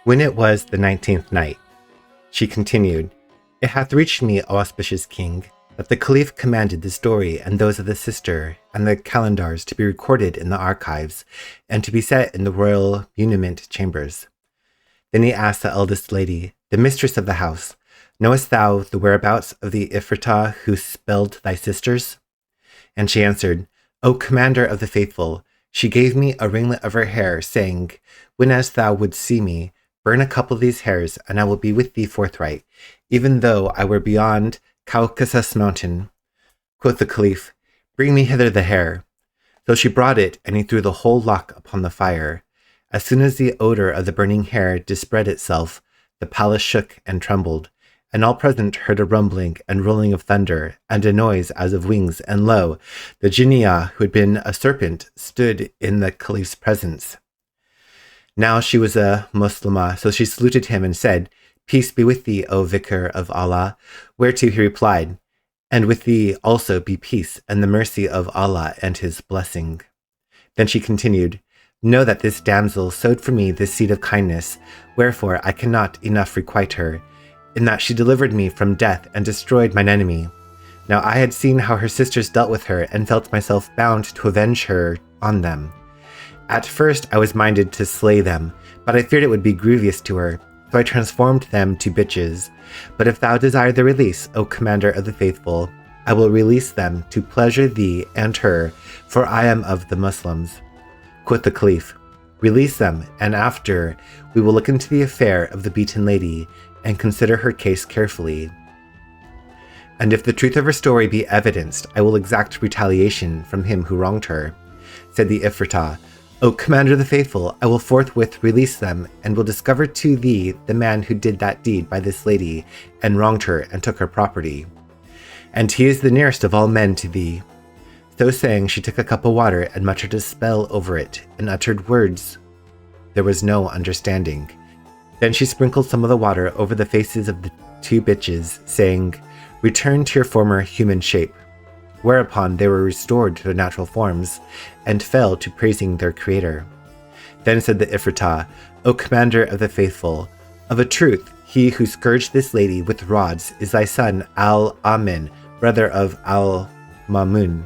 When it was the 19th night, she continued, "It hath reached me, O auspicious king, that the Caliph commanded the story and those of the sister and the calendars to be recorded in the archives and to be set in the royal muniment chambers." Then he asked the eldest lady, the mistress of the house, "Knowest thou the whereabouts of the Ifritah who spelled thy sisters?" And she answered, "O commander of the faithful, she gave me a ringlet of her hair, saying, 'Whenas thou wouldst see me, burn a couple of these hairs, and I will be with thee forthright, even though I were beyond Caucasus mountain.'" Quoth the Caliph, "Bring me hither the hair." So she brought it, and he threw the whole lock upon the fire. As soon as the odor of the burning hair dispread itself, the palace shook and trembled, and all present heard a rumbling and rolling of thunder, and a noise as of wings, and lo, the Jinniyah, who had been a serpent, stood in the Caliph's presence. Now she was a Muslimah, so she saluted him and said, "Peace be with thee, O Vicar of Allah," whereto he replied, "And with thee also be peace and the mercy of Allah and his blessing." Then she continued, "Know that this damsel sowed for me this seed of kindness, wherefore I cannot enough requite her, in that she delivered me from death and destroyed mine enemy. Now I had seen how her sisters dealt with her and felt myself bound to avenge her on them. At first I was minded to slay them, but I feared it would be grievous to her, so I transformed them to bitches. But if thou desire their release, O commander of the faithful, I will release them to pleasure thee and her, for I am of the Muslims." Quoth the Caliph, "Release them, and after we will look into the affair of the beaten lady, and consider her case carefully. And if the truth of her story be evidenced, I will exact retaliation from him who wronged her." Said the Ifritah, "O commander of the faithful, I will forthwith release them, and will discover to thee the man who did that deed by this lady, and wronged her, and took her property. And he is the nearest of all men to thee." So saying, she took a cup of water, and muttered a spell over it, and uttered words there was no understanding. Then she sprinkled some of the water over the faces of the two bitches, saying, "Return to your former human shape." Whereupon they were restored to their natural forms, and fell to praising their creator. Then said the Ifritah, "O commander of the faithful, of a truth, he who scourged this lady with rods is thy son Al-Amin, brother of Al-Mamun.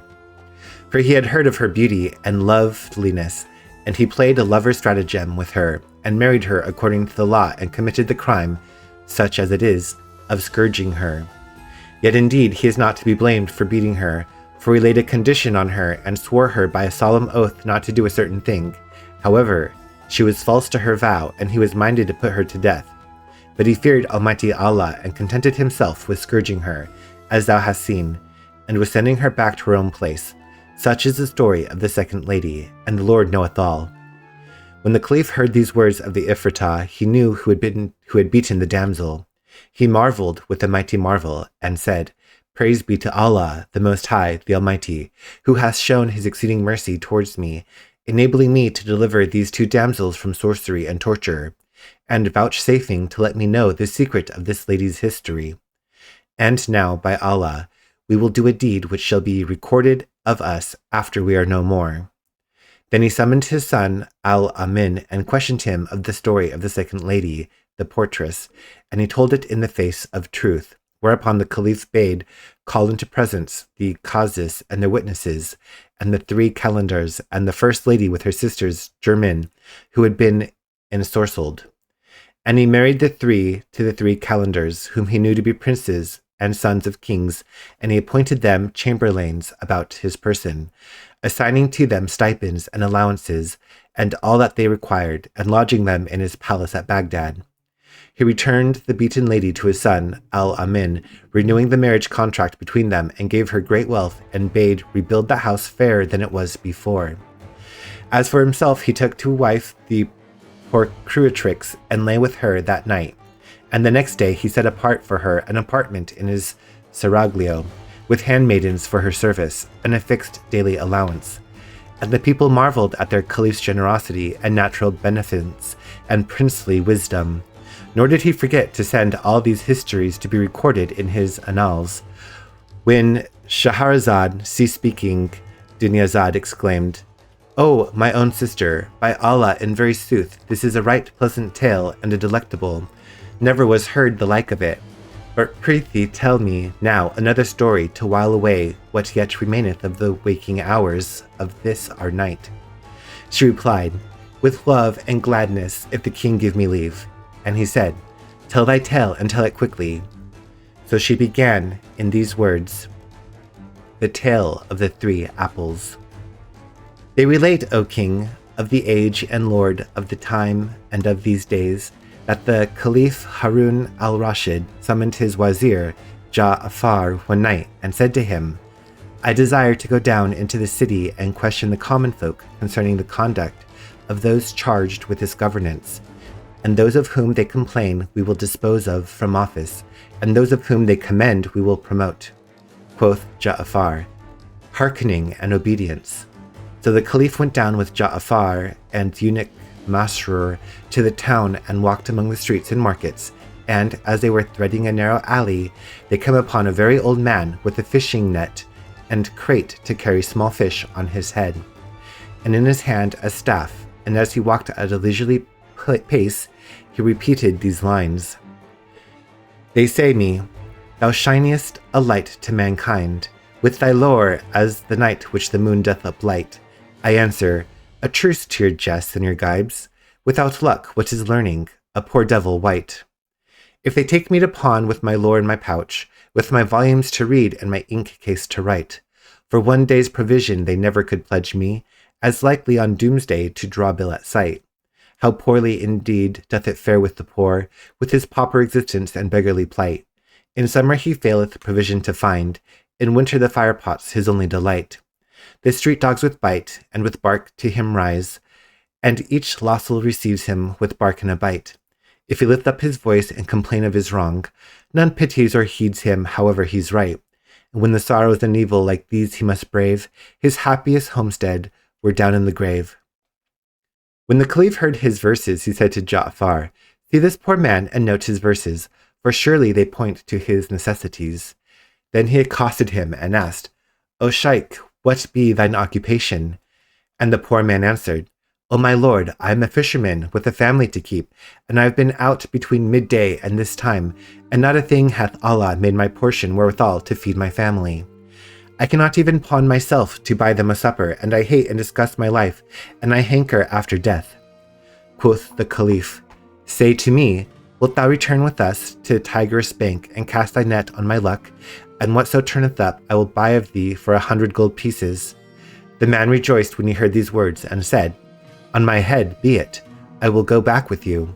For he had heard of her beauty and loveliness, and he played a lover's stratagem with her, and married her according to the law, and committed the crime, such as it is, of scourging her. Yet indeed he is not to be blamed for beating her, for he laid a condition on her, and swore her by a solemn oath not to do a certain thing. However, she was false to her vow, and he was minded to put her to death. But he feared Almighty Allah, and contented himself with scourging her, as thou hast seen, and was sending her back to her own place. Such is the story of the second lady, and the Lord knoweth all." When the Caliph heard these words of the Ifritah, he knew who had beaten the damsel. He marveled with a mighty marvel, and said, "Praise be to Allah, the Most High, the Almighty, who hath shown his exceeding mercy towards me, enabling me to deliver these two damsels from sorcery and torture, and vouchsafing to let me know the secret of this lady's history. And now, by Allah, we will do a deed which shall be recorded of us after we are no more." Then he summoned his son Al-Amin, and questioned him of the story of the second lady, the portress, and he told it in the face of truth, whereupon the Caliph bade call into presence the Qazis and their witnesses, and the three calendars, and the first lady with her sisters German, who had been ensorcelled. And he married the three to the three calendars, whom he knew to be princes and sons of kings, and he appointed them chamberlains about his person, assigning to them stipends and allowances, and all that they required, and lodging them in his palace at Baghdad. He returned the beaten lady to his son Al-Amin, renewing the marriage contract between them, and gave her great wealth, and bade rebuild the house fairer than it was before. As for himself, he took to wife the procuratrix, and lay with her that night. And the next day he set apart for her an apartment in his seraglio, with handmaidens for her service, and a fixed daily allowance. And the people marveled at their Caliph's generosity and natural beneficence and princely wisdom. Nor did he forget to send all these histories to be recorded in his annals. When Shahrazad ceased speaking, Dunyazad exclaimed, "O, my own sister, by Allah, in very sooth, this is a right pleasant tale and a delectable. Never was heard the like of it. But prithee tell me now another story to while away what yet remaineth of the waking hours of this our night." She replied, "With love and gladness, if the king give me leave." And he said, "Tell thy tale, and tell it quickly." So she began in these words: The Tale of the Three Apples. They relate, O king, of the age and lord of the time and of these days, that the Caliph Harun al-Rashid summoned his wazir, Ja'afar, one night, and said to him, "I desire to go down into the city and question the common folk concerning the conduct of those charged with this governance, and those of whom they complain we will dispose of from office, and those of whom they commend we will promote." Quoth Ja'afar, "Hearkening and obedience." So the Caliph went down with Ja'afar and eunuch Masrur to the town and walked among the streets and markets, and as they were threading a narrow alley, they came upon a very old man with a fishing net and crate to carry small fish on his head, and in his hand a staff, and as he walked at a leisurely pace, he repeated these lines: "They say me, thou shinest a light to mankind, with thy lore as the night which the moon doth uplight. I answer, a truce to your jests and your gibes. Without luck, what is learning? A poor devil white. If they take me to pawn with my lore in my pouch, with my volumes to read and my ink case to write, for one day's provision they never could pledge me, as likely on doomsday to draw bill at sight. How poorly indeed doth it fare with the poor, with his pauper existence and beggarly plight. In summer he faileth provision to find, in winter the firepot's his only delight. The street dogs with bite, and with bark to him rise, and each lossel receives him with bark and a bite. If he lift up his voice and complain of his wrong, none pities or heeds him, however he's right. And when the sorrows and evil like these he must brave, his happiest homestead were down in the grave." When the Caliph heard his verses, he said to Ja'afar, "See this poor man and note his verses, for surely they point to his necessities." Then he accosted him and asked, "O Shaykh, what be thine occupation?" And the poor man answered, "O my lord, I am a fisherman with a family to keep, and I have been out between midday and this time, and not a thing hath Allah made my portion wherewithal to feed my family. I cannot even pawn myself to buy them a supper, and I hate and disgust my life, and I hanker after death." Quoth the Caliph, "Say to me, wilt thou return with us to Tigris bank and cast thy net on my luck, and whatso turneth up I will buy of thee for 100 gold pieces." The man rejoiced when he heard these words, and said, "On my head be it, I will go back with you."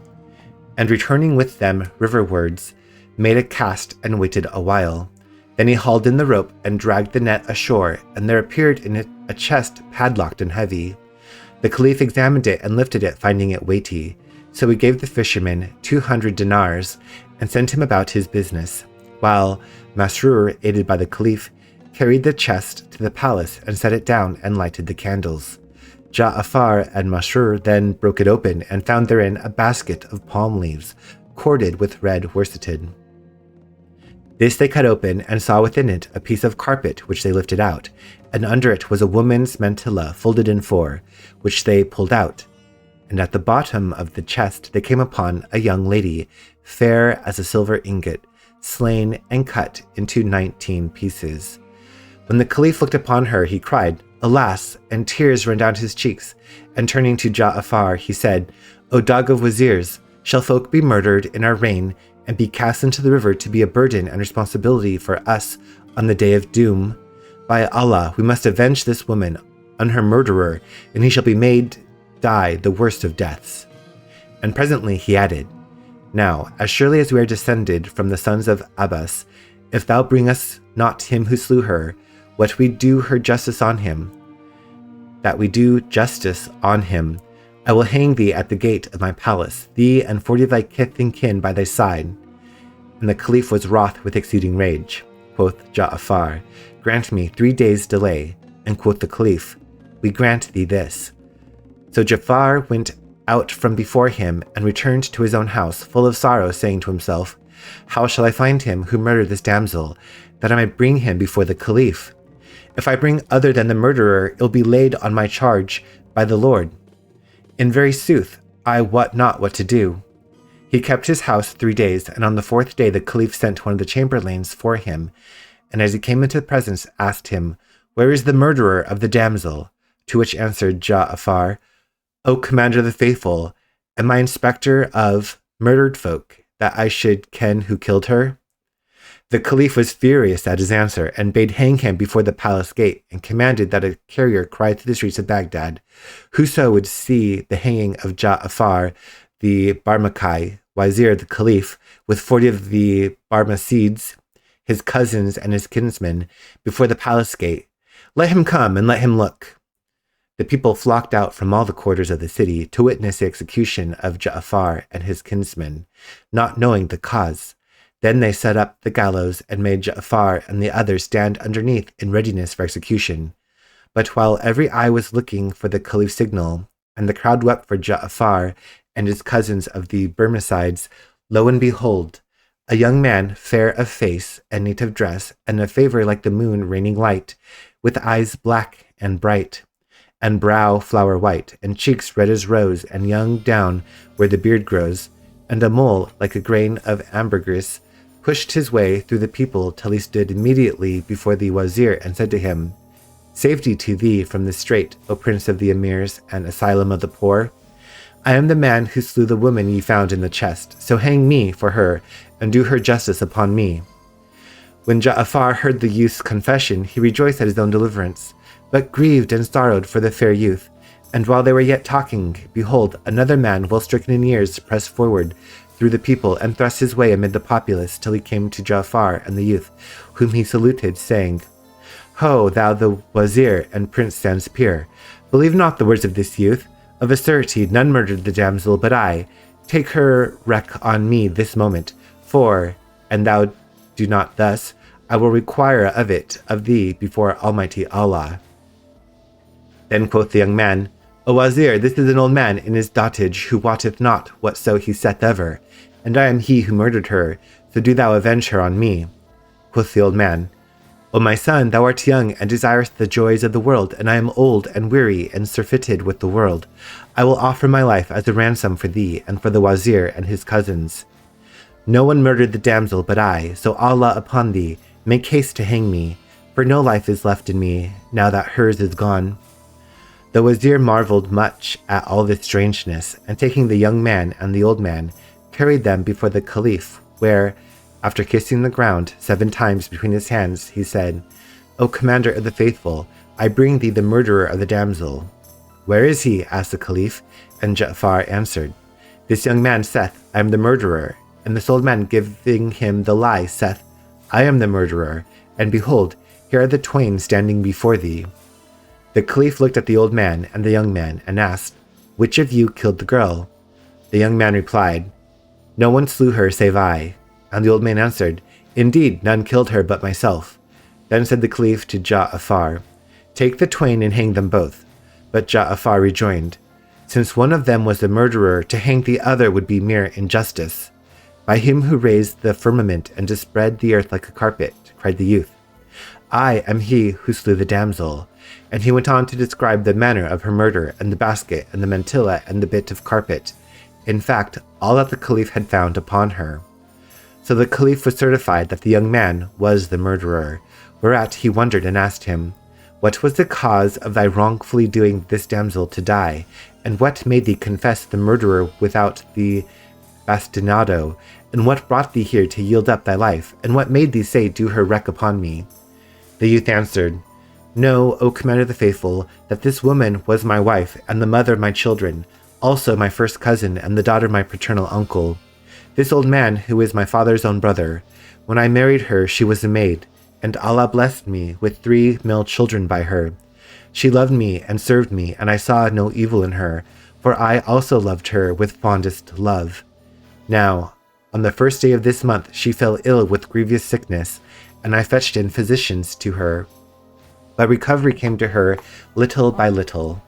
And returning with them riverwards, made a cast and waited a while. Then he hauled in the rope and dragged the net ashore, and there appeared in it a chest padlocked and heavy. The Caliph examined it and lifted it, finding it weighty. So he gave the fisherman 200 dinars and sent him about his business, while Masrur, aided by the Caliph, carried the chest to the palace and set it down and lighted the candles. Ja'afar and Masrur then broke it open and found therein a basket of palm leaves, corded with red worsted. This they cut open and saw within it a piece of carpet which they lifted out, and under it was a woman's mantilla folded in four, which they pulled out. And at the bottom of the chest they came upon a young lady, fair as a silver ingot, slain and cut into 19 pieces. When the Caliph looked upon her, he cried, "Alas!" and tears ran down his cheeks, and turning to Ja'afar, he said, "O dog of wazirs, shall folk be murdered in our reign, and be cast into the river to be a burden and responsibility for us on the day of doom? By Allah, we must avenge this woman on her murderer, and he shall be made die the worst of deaths." And presently he added, "Now, as surely as we are descended from the sons of Abbas, if thou bring us not him who slew her, what we do her justice on him, that we do justice on him, I will hang thee at the gate of my palace, thee and 40 of thy kith and kin by thy side." And the Caliph was wroth with exceeding rage. Quoth Ja'afar, "Grant me 3 days' delay." And quoth the Caliph, "We grant thee this." So Ja'afar went out from before him and returned to his own house, full of sorrow, saying to himself, "How shall I find him who murdered this damsel, that I might bring him before the Caliph? If I bring other than the murderer, it will be laid on my charge, By the Lord. In very sooth, I wot not what to do. He kept his house 3 days, and on the 4th day the Caliph sent one of the chamberlains for him, and as he came into the presence, asked him, Where is the murderer of the damsel? To which answered Ja'afar, O Commander of the Faithful, am I inspector of murdered folk, that I should ken who killed her? The Caliph was furious at his answer, and bade hang him before the palace gate, and commanded that a carrier cry through the streets of Baghdad, Whoso would see the hanging of Ja'afar, the Barmakai, Wazir of the Caliph, with 40 of the Barmacides, his cousins and his kinsmen, before the palace gate, let him come and let him look. The people flocked out from all the quarters of the city to witness the execution of Ja'afar and his kinsmen, not knowing the cause. Then they set up the gallows and made Ja'afar and the others stand underneath in readiness for execution. But while every eye was looking for the Caliph's signal, and the crowd wept for Ja'afar and his cousins of the Barmacides, lo and behold, a young man, fair of face and neat of dress, and of favour like the moon raining light, with eyes black and bright, and brow flower white, and cheeks red as rose, and young down where the beard grows, and a mole like a grain of ambergris, pushed his way through the people till he stood immediately before the Wazir, and said to him, Safety to thee from the strait, O Prince of the Emirs, and Asylum of the Poor. I am the man who slew the woman ye found in the chest, so hang me for her, and do her justice upon me. When Ja'afar heard the youth's confession, he rejoiced at his own deliverance, but grieved and sorrowed for the fair youth. And while they were yet talking, behold, another man, well stricken in years, pressed forward through the people, and thrust his way amid the populace, till he came to Ja'afar and the youth, whom he saluted, saying, Ho, thou the Wazir and Prince sans peer, believe not the words of this youth. Of a certainty none murdered the damsel but I. Take her wreak on me this moment, for, an thou do not thus, I will require of it of thee before Almighty Allah. Then quoth the young man, O Wazir, this is an old man in his dotage, who wotteth not whatso he saith ever, and I am he who murdered her, so do thou avenge her on me. Quoth the old man, O my son, thou art young, and desirest the joys of the world, and I am old and weary and surfeited with the world. I will offer my life as a ransom for thee, and for the Wazir and his cousins. No one murdered the damsel but I, so Allah upon thee, make haste to hang me, for no life is left in me, now that hers is gone. The Wazir marveled much at all this strangeness, and taking the young man and the old man, carried them before the Caliph, where, after kissing the ground 7 times between his hands, he said, O Commander of the Faithful, I bring thee the murderer of the damsel. Where is he? Asked the Caliph, and Ja'afar answered, This young man saith, I am the murderer, and this old man giving him the lie saith, I am the murderer, and behold, here are the twain standing before thee. The Caliph looked at the old man and the young man, and asked, Which of you killed the girl? The young man replied, No one slew her save I. And the old man answered, Indeed, none killed her but myself. Then said the Caliph to Ja'afar, Take the twain and hang them both. But Ja'afar rejoined, Since one of them was the murderer, to hang the other would be mere injustice. By him who raised the firmament and to spread the earth like a carpet, cried the youth, I am he who slew the damsel. And he went on to describe the manner of her murder, and the basket, and the mantilla, and the bit of carpet, in fact, all that the Caliph had found upon her. So the Caliph was certified that the young man was the murderer, whereat he wondered and asked him, What was the cause of thy wrongfully doing this damsel to die, and what made thee confess the murderer without the bastinado, and what brought thee here to yield up thy life, and what made thee say, Do her wreak upon me? The youth answered, Know, O Commander of the Faithful, that this woman was my wife, and the mother of my children, also my first cousin, and the daughter of my paternal uncle. This old man, who is my father's own brother, when I married her, she was a maid, and Allah blessed me with 3 male children by her. She loved me and served me, and I saw no evil in her, for I also loved her with fondest love. Now, on the 1st day of this month, she fell ill with grievous sickness, and I fetched in physicians to her. But recovery came to her little by little.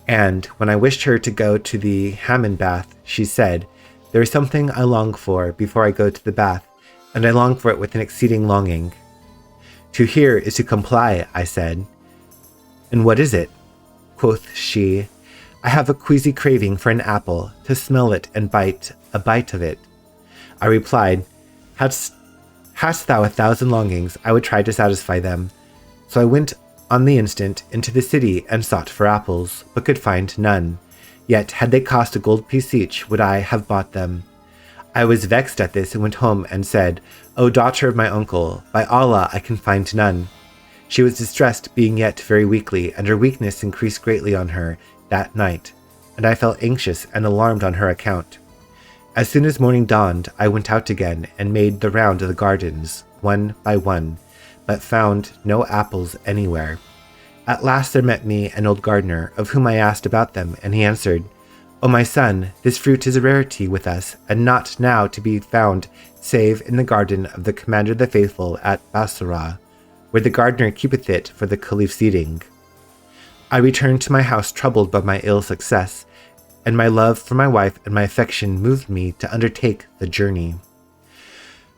And when I wished her to go to the Hammam bath, she said, There is something I long for before I go to the bath, and I long for it with an exceeding longing. To hear is to comply, I said. And what is it? quoth she, I have a queasy craving for an apple, to smell it and bite a bite of it. I replied, Hadst thou 1,000 longings, I would try to satisfy them. So I went on the instant into the city and sought for apples, but could find none. Yet had they cost a gold piece each, would I have bought them. I was vexed at this and went home and said, O daughter of my uncle, by Allah I can find none. She was distressed, being yet very weakly, and her weakness increased greatly on her that night, and I felt anxious and alarmed on her account. As soon as morning dawned, I went out again and made the round of the gardens, one by one, but found no apples anywhere. At last there met me an old gardener, of whom I asked about them, and he answered, O my son, this fruit is a rarity with us, and not now to be found save in the garden of the Commander of the Faithful at Bassorah, where the gardener keepeth it for the Caliph's eating. I returned to my house troubled by my ill success, and my love for my wife and my affection moved me to undertake the journey.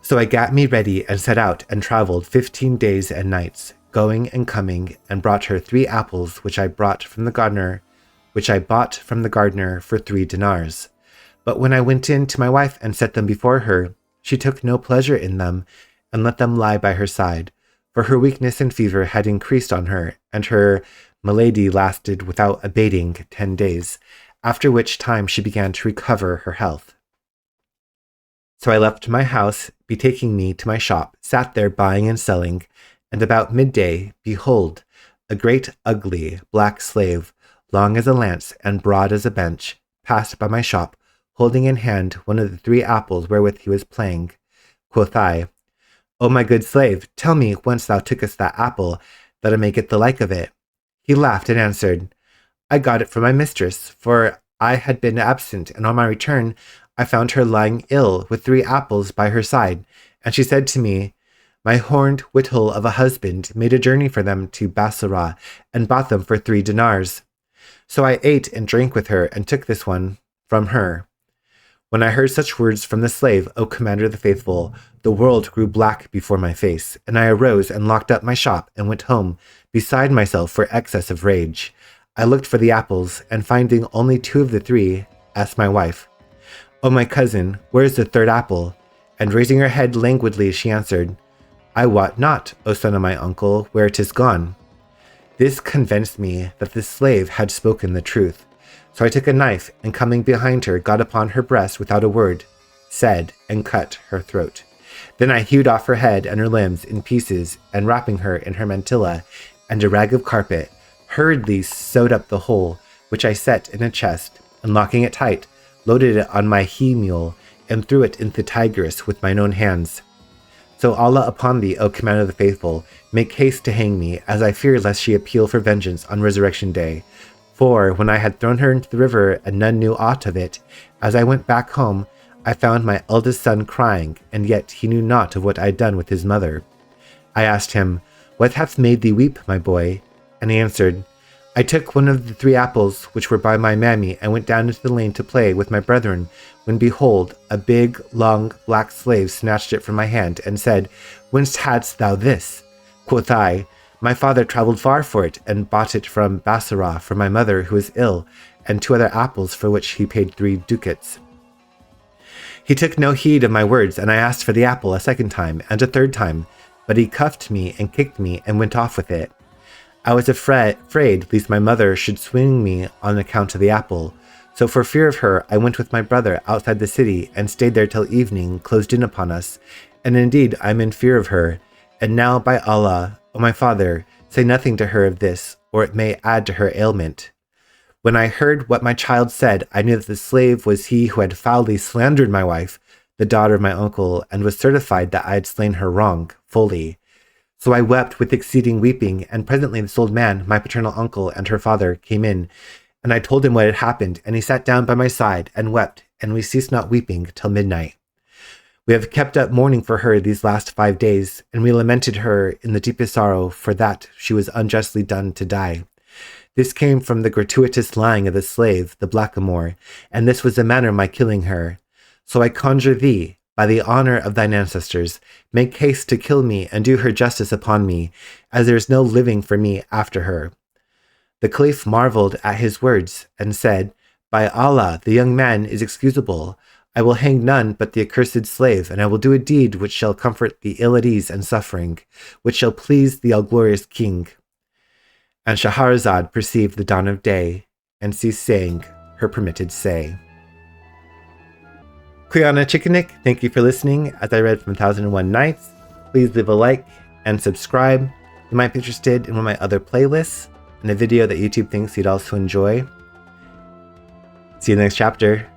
So I got me ready and set out and travelled 15 days and nights, going and coming, and brought her 3 apples which I bought from the gardener for 3 dinars. But when I went in to my wife and set them before her, she took no pleasure in them, and let them lie by her side, for her weakness and fever had increased on her, and her malady lasted without abating 10 days, after which time she began to recover her health. So I left my house, betaking me to my shop, sat there buying and selling, and about midday, behold, a great ugly black slave, long as a lance and broad as a bench, passed by my shop, holding in hand one of the 3 apples wherewith he was playing. Quoth I, O my good slave, tell me whence thou tookest that apple, that I may get the like of it. He laughed and answered, I got it from my mistress, for I had been absent, and on my return I found her lying ill with 3 apples by her side, and she said to me, My horned whittle of a husband made a journey for them to Bassorah, and bought them for 3 dinars. So I ate and drank with her, and took this one from her. When I heard such words from the slave, O Commander of the Faithful, the world grew black before my face, and I arose and locked up my shop, and went home, beside myself for excess of rage. I looked for the apples, and finding only 2 of the 3, asked my wife, O my cousin, where is the 3rd apple? And raising her head languidly, she answered, I wot not, O son of my uncle, where it is gone. This convinced me that the slave had spoken the truth. So I took a knife, and coming behind her, got upon her breast without a word, said, and cut her throat. Then I hewed off her head and her limbs in pieces, and wrapping her in her mantilla and a rag of carpet, hurriedly sewed up the hole, which I set in a chest, and locking it tight, loaded it on my he-mule, and threw it into the Tigris with mine own hands. So Allah upon thee, O Commander of the Faithful, make haste to hang me, as I fear lest she appeal for vengeance on resurrection day. For when I had thrown her into the river, and none knew aught of it, as I went back home, I found my eldest son crying, and yet he knew not of what I had done with his mother. I asked him, What hath made thee weep, my boy? And he answered, I took one of the 3 apples which were by my mammy, and went down into the lane to play with my brethren, when behold, a big, long, black slave snatched it from my hand, and said, Whence hadst thou this? Quoth I, My father travelled far for it, and bought it from Bassorah for my mother who is ill, and 2 other apples for which he paid 3 ducats. He took no heed of my words, and I asked for the apple a 2nd time, and a 3rd time, but he cuffed me and kicked me, and went off with it. I was afraid lest my mother should swing me on account of the apple, so for fear of her I went with my brother outside the city, and stayed there till evening closed in upon us, and indeed I am in fear of her, and now by Allah, O my father, say nothing to her of this, or it may add to her ailment. When I heard what my child said, I knew that the slave was he who had foully slandered my wife, the daughter of my uncle, and was certified that I had slain her wrong, fully. So I wept with exceeding weeping, and presently this old man, my paternal uncle, and her father, came in, and I told him what had happened, and he sat down by my side, and wept, and we ceased not weeping till midnight. We have kept up mourning for her these last 5 days, and we lamented her in the deepest sorrow for that she was unjustly done to die. This came from the gratuitous lying of the slave, the blackamoor, and this was the manner of my killing her. So I conjure thee, by the honour of thine ancestors, make haste to kill me, and do her justice upon me, as there is no living for me after her. The Caliph marveled at his words and said, "By Allah, the young man is excusable. I will hang none but the accursed slave, and I will do a deed which shall comfort the ill at ease and suffering, which shall please the all-glorious king." And Shahrazad perceived the dawn of day, and ceased saying her permitted say. Kriana Chikanik, thank you for listening as I read from 1001 Nights. Please leave a like and subscribe. You might be interested in one of my other playlists and a video that YouTube thinks you'd also enjoy. See you in the next chapter.